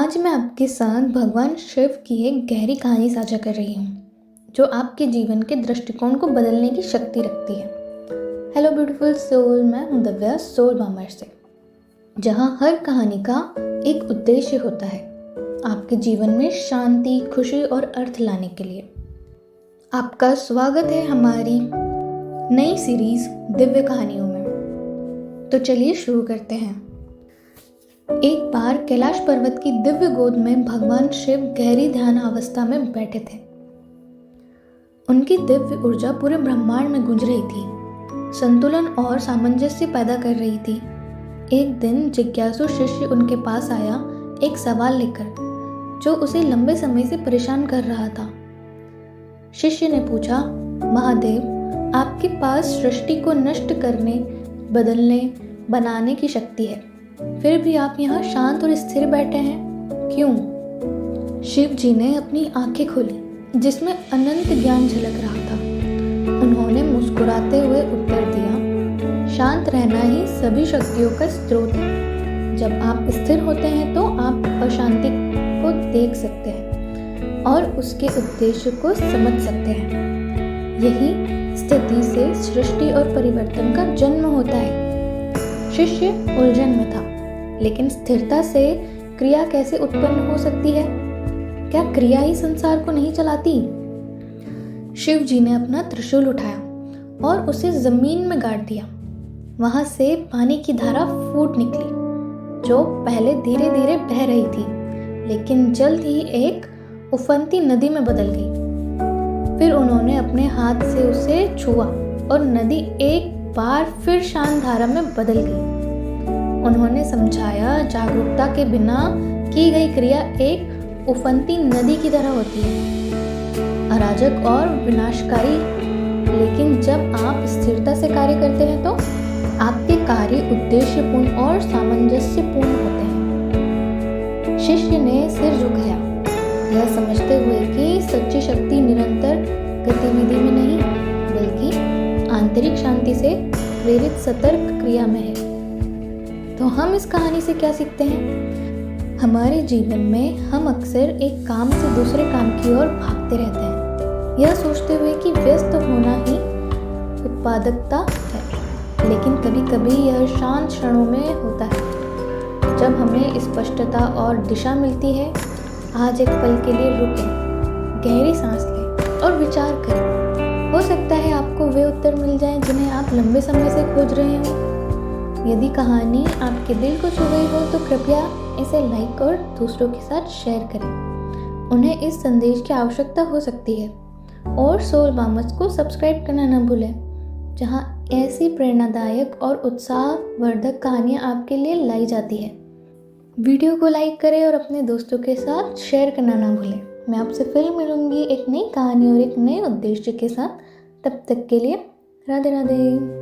आज मैं आपके साथ भगवान शिव की एक गहरी कहानी साझा कर रही हूँ जो आपके जीवन के दृष्टिकोण को बदलने की शक्ति रखती है। हेलो ब्यूटीफुल सोल, मैं हूँ दिव्या सोल बामर से, जहाँ हर कहानी का एक उद्देश्य होता है आपके जीवन में शांति, खुशी और अर्थ लाने के लिए। आपका स्वागत है हमारी नई सीरीज दिव्य कहानियों में। तो चलिए शुरू करते हैं। एक बार कैलाश पर्वत की दिव्य गोद में भगवान शिव गहरी ध्यान अवस्था में बैठे थे। उनकी दिव्य ऊर्जा पूरे ब्रह्मांड में गूंज रही थी, संतुलन और सामंजस्य पैदा कर रही थी। एक दिन जिज्ञासु शिष्य उनके पास आया, एक सवाल लेकर जो उसे लंबे समय से परेशान कर रहा था। शिष्य ने पूछा, महादेव, आपके पास सृष्टि को नष्ट करने, बदलने, बनाने की शक्ति है, फिर भी आप यहाँ शांत और स्थिर बैठे हैं, क्यों? शिव जी ने अपनी आंखें खोली जिसमें अनंत ज्ञान झलक रहा था। उन्होंने मुस्कुराते हुए उत्तर दिया, शांत रहना ही सभी शक्तियों का स्रोत है। जब आप स्थिर होते हैं तो आप अशांति को देख सकते हैं और उसके उद्देश्य को समझ सकते हैं। यही स्थिति से सृष्टि और परिवर्तन का जन्म होता है। शिष्य उलझन में था, लेकिन स्थिरता से क्रिया कैसे उत्पन्न हो सकती है? क्या क्रिया ही संसार को नहीं चलाती? शिव जी ने अपना त्रिशूल उठाया और उसे जमीन में गाड़ दिया। वहां से पानी की धारा फूट निकली, जो पहले धीरे धीरे बह रही थी, लेकिन जल्द ही एक उफनती नदी में बदल गई। फिर उन्होंने अपने हाथ से उसे छुआ और नदी एक बार फिर शांत धारा में बदल गई। उन्होंने समझाया, जागरूकता के बिना की गई क्रिया एक उफनती नदी की तरह होती है, अराजक और विनाशकारी। लेकिन जब आप स्थिरता से कार्य करते हैं तो आपके कार्य उद्देश्यपूर्ण और सामंजस्यपूर्ण होते हैं। शिष्य ने सिर झुकाया, यह समझते हुए कि सच्ची शक्ति निरंतर गतिविधि में नहीं, बल्कि आंतरिक शांति से प्रेरित सतर्क क्रिया में है। तो हम इस कहानी से क्या सीखते हैं? हमारे जीवन में हम अक्सर एक काम से दूसरे काम की ओर भागते रहते हैं, यह सोचते हुए कि व्यस्त होना ही उत्पादकता है। लेकिन कभी कभी यह शांत क्षणों में होता है, जब हमें स्पष्टता और दिशा मिलती है। आज एक पल के लिए रुकें, गहरी सांस लें और विचार करें। हो सकता है आपको वे उत्तर मिल जाएं जिन्हें आप लंबे समय से खोज रहे हो। यदि कहानी आपके दिल को छू गई हो तो कृपया इसे लाइक और दूसरों के साथ शेयर करें। उन्हें इस संदेश की आवश्यकता हो सकती है। और सोल बामर्स को सब्सक्राइब करना न भूलें, जहां ऐसी प्रेरणादायक और उत्साहवर्धक कहानियां आपके लिए लाई जाती है। वीडियो को लाइक करें और अपने दोस्तों के साथ शेयर करना ना भूलें। मैं आपसे फिर मिलूंगी एक नई कहानी और एक नए उद्देश्य के साथ। तब तक के लिए राधे राधे।